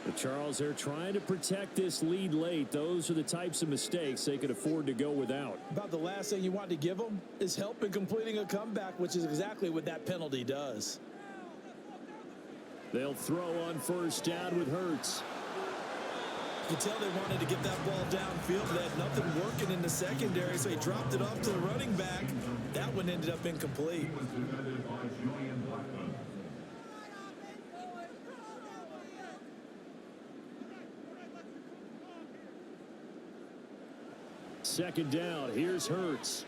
But Charles, they're trying to protect this lead late. Those are the types of mistakes they could afford to go without. About the last thing you want to give them is help in completing a comeback, which is exactly what that penalty does. They'll throw on 1st down with Hurts. You can tell they wanted to get that ball downfield. They had nothing working in the secondary, so he dropped it off to the running back. That one ended up incomplete. 2nd down. Here's Hurts.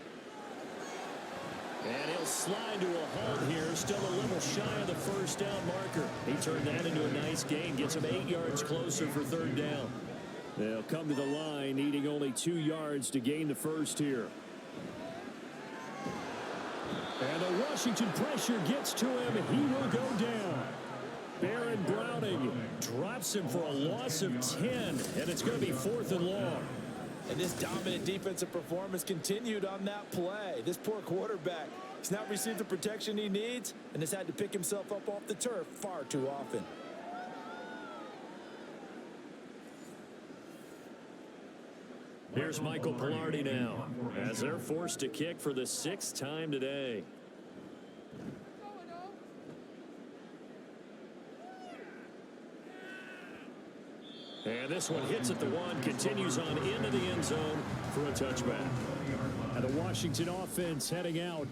And he'll slide to a halt here. Still a little shy of the 1st down marker. He turned that into a nice gain. Gets him 8 yards closer for 3rd down. They'll come to the line, needing only 2 yards to gain the 1st here. And the Washington pressure gets to him, and he will go down. Baron Browning drops him for a loss of 10, and it's going to be 4th and long. And this dominant defensive performance continued on that play. This poor quarterback, he's not received the protection he needs and has had to pick himself up off the turf far too often. Here's Michael Pilardi now as they're forced to kick for the 6th time today. And this one hits at the 1, continues on into the end zone for a touchback. And the Washington offense heading out.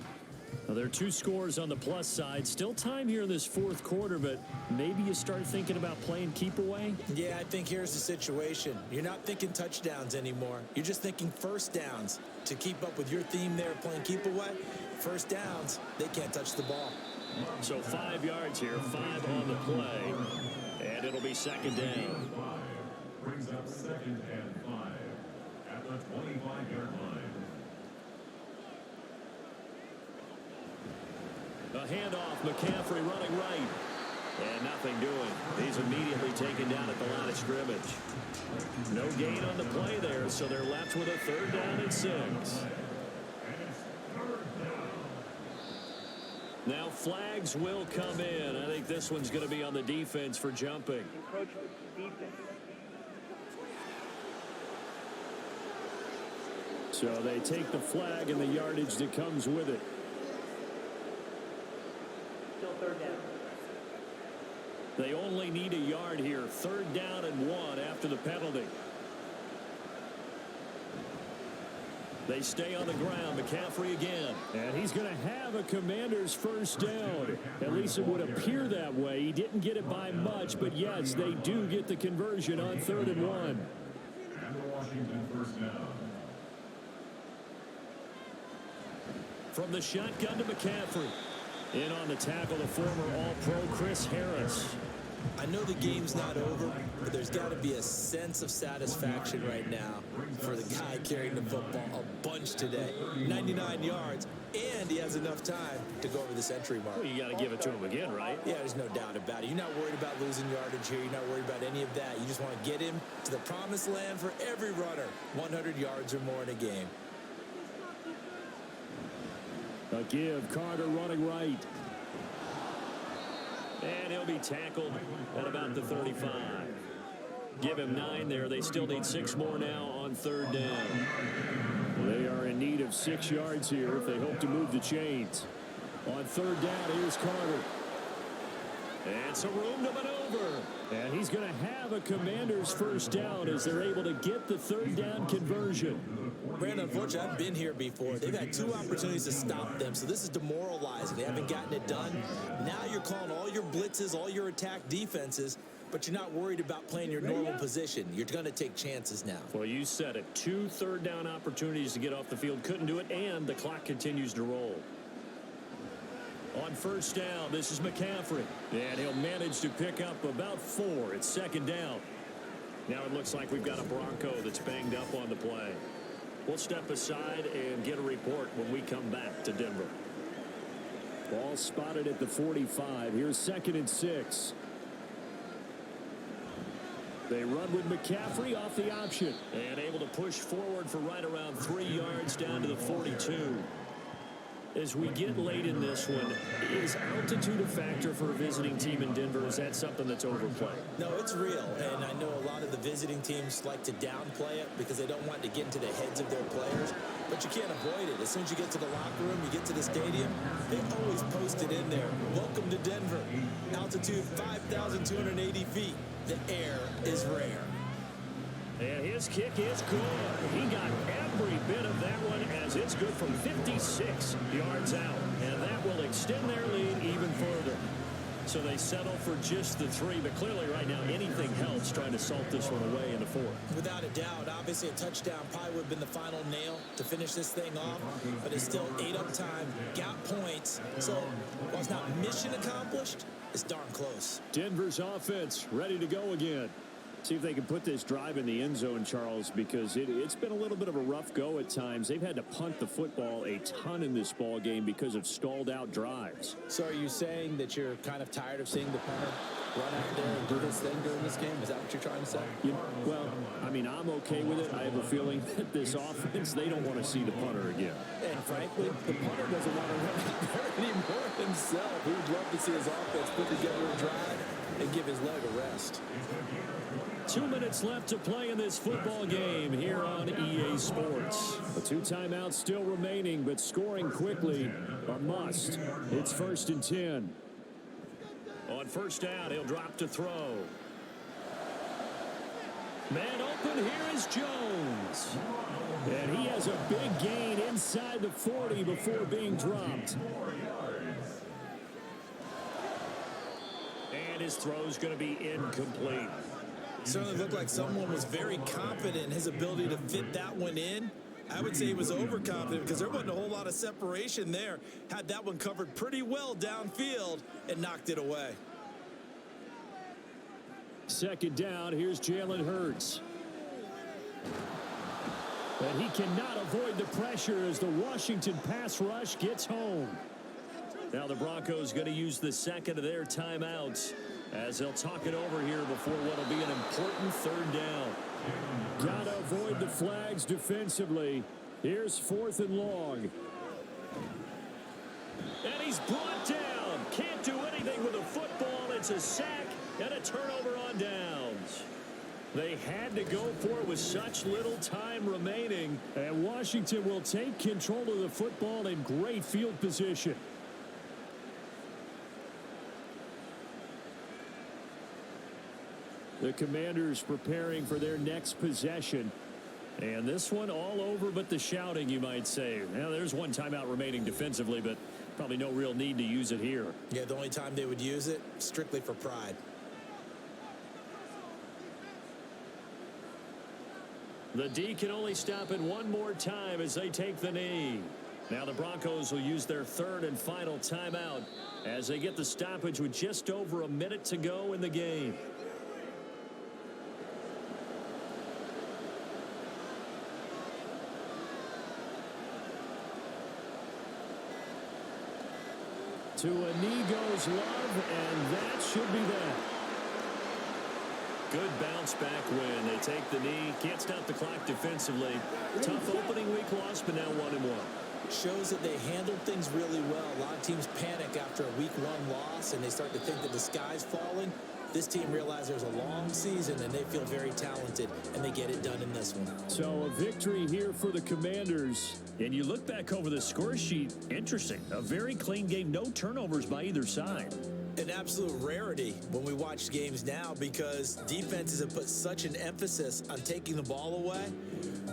Now, there are 2 scores on the plus side. Still time here in this 4th quarter, but maybe you start thinking about playing keep away? Yeah, I think here's the situation. You're not thinking touchdowns anymore. You're just thinking 1st downs. To keep up with your theme there, playing keep away, 1st downs, they can't touch the ball. So 5 yards here, 5 on the play, and it'll be 2nd down. Brings up 2nd and 5 at the 25-yard line. A handoff, McCaffrey running right. And nothing doing. He's immediately taken down at the line of scrimmage. No gain on the play there, so they're left with a 3rd down and 6. Now flags will come in. I think this one's going to be on the defense for jumping. Encroachment defense. So they take the flag and the yardage that comes with it. Still 3rd down. They only need a yard here. 3rd down and 1 after the penalty. They stay on the ground. McCaffrey again. And he's going to have a Commander's 1st down. At least it would appear that way. He didn't get it by much, but yes, they do get the conversion on 3rd and 1. And the Washington 1st down. From the shotgun to McCaffrey. In on the tackle, the former All-Pro Chris Harris. I know the game's not over, but there's got to be a sense of satisfaction right now for the guy carrying the football a bunch today. 99 yards, and he has enough time to go over the century mark. Well, you got to give it to him again, right? Yeah, there's no doubt about it. You're not worried about losing yardage here. You're not worried about any of that. You just want to get him to the promised land for every runner, 100 yards or more in a game. A give, Carter running right. And he'll be tackled at about the 35. Give him 9 there. They still need 6 more now on 3rd down. They are in need of 6 yards here if they hope to move the chains. On 3rd down, here's Carter. And some room to maneuver. And he's going to have a Commander's 1st down as they're able to get the 3rd down conversion. Brandon, unfortunately, I've been here before. They've had 2 opportunities to stop them, so this is demoralizing. They haven't gotten it done. Now you're calling all your blitzes, all your attack defenses, but you're not worried about playing your normal position. You're going to take chances now. Well, you said it. 2 3rd down opportunities to get off the field. Couldn't do it, and the clock continues to roll. On 1st down, this is McCaffrey. And he'll manage to pick up about 4. It's 2nd down. Now it looks like we've got a Bronco that's banged up on the play. We'll step aside and get a report when we come back to Denver. Ball spotted at the 45. Here's 2nd and 6. They run with McCaffrey off the option. And able to push forward for right around 3 yards down to the 42. As we get late in this one, is altitude a factor for a visiting team in Denver? Is that something that's overplayed? No, it's real, and I know a lot of the visiting teams like to downplay it because they don't want to get into the heads of their players, but you can't avoid it. As soon as you get to the locker room, you get to the stadium, they always post it in there. Welcome to Denver. Altitude 5,280 feet. The air is rare. And his kick is good. He got every bit of that one as it's good from 56 yards out. And that will extend their lead even further. So they settle for just the 3. But clearly right now anything helps trying to salt this one away in the 4th. Without a doubt, obviously a touchdown probably would have been the final nail to finish this thing off. But it's still 8 up time, got points. So while it's not mission accomplished, it's darn close. Denver's offense ready to go again. See if they can put this drive in the end zone, Charles, because it's been a little bit of a rough go at times. They've had to punt the football a ton in this ball game because of stalled out drives. So are you saying that you're kind of tired of seeing the punter run out there and do this thing during this game? Is that what you're trying to say? Well, I mean, I'm okay with it. I have a feeling that this offense, they don't want to see the punter again. And frankly, the punter doesn't want to run out there anymore himself. He would love to see his offense put together a drive and give his leg a rest. 2 minutes left to play in this football game here on EA Sports. The 2 timeouts still remaining, but scoring quickly a must. It's 1st and 10. On 1st down, he'll drop to throw. Man open, here is Jones. And he has a big gain inside the 40 before being dropped. And his throw's going to be incomplete. Certainly looked like someone was very confident in his ability to fit that one in. I would say he was overconfident because there wasn't a whole lot of separation there. Had that one covered pretty well downfield and knocked it away. 2nd down, here's Jalen Hurts. And he cannot avoid the pressure as the Washington pass rush gets home. Now the Broncos going to use the 2nd of their timeouts as they'll talk it over here before what will be an important 3rd down. Got to avoid the flags defensively. Here's 4th and long. And he's brought down. Can't do anything with a football. It's a sack and a turnover on downs. They had to go for it with such little time remaining. And Washington will take control of the football in great field position. The Commanders preparing for their next possession. And this one all over but the shouting, you might say. Now, there's 1 timeout remaining defensively, but probably no real need to use it here. Yeah, the only time they would use it, strictly for pride. The D can only stop it 1 more time as they take the knee. Now the Broncos will use their 3rd and final timeout as they get the stoppage with just over a minute to go in the game. To a knee goes Love, and that should be that. Good bounce back win. They take the knee. Can't stop the clock defensively. Tough opening week loss, but now 1-1. shows that they handled things really well. A lot of teams panic after a week 1 loss, and they start to think that the sky's falling. This team realized there's a long season, and they feel very talented, and they get it done in this one. So a victory here for the Commanders. And you look back over the score sheet, interesting. A very clean game, no turnovers by either side. An absolute rarity when we watch games now because defenses have put such an emphasis on taking the ball away.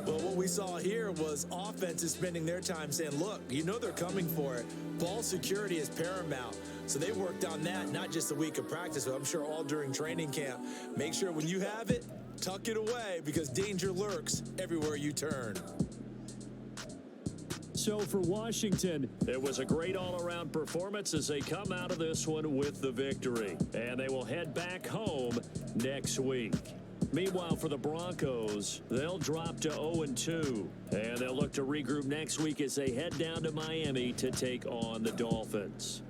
Well, what we saw here was offenses spending their time saying, look, you know they're coming for it. Ball security is paramount. So they worked on that, not just a week of practice, but I'm sure all during training camp. Make sure when you have it, tuck it away because danger lurks everywhere you turn. So for Washington, it was a great all-around performance as they come out of this one with the victory. And they will head back home next week. Meanwhile, for the Broncos, they'll drop to 0-2. And they'll look to regroup next week as they head down to Miami to take on the Dolphins.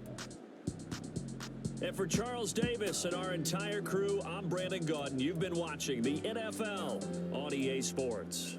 And for Charles Davis and our entire crew, I'm Brandon Gaudin. You've been watching the NFL on EA Sports.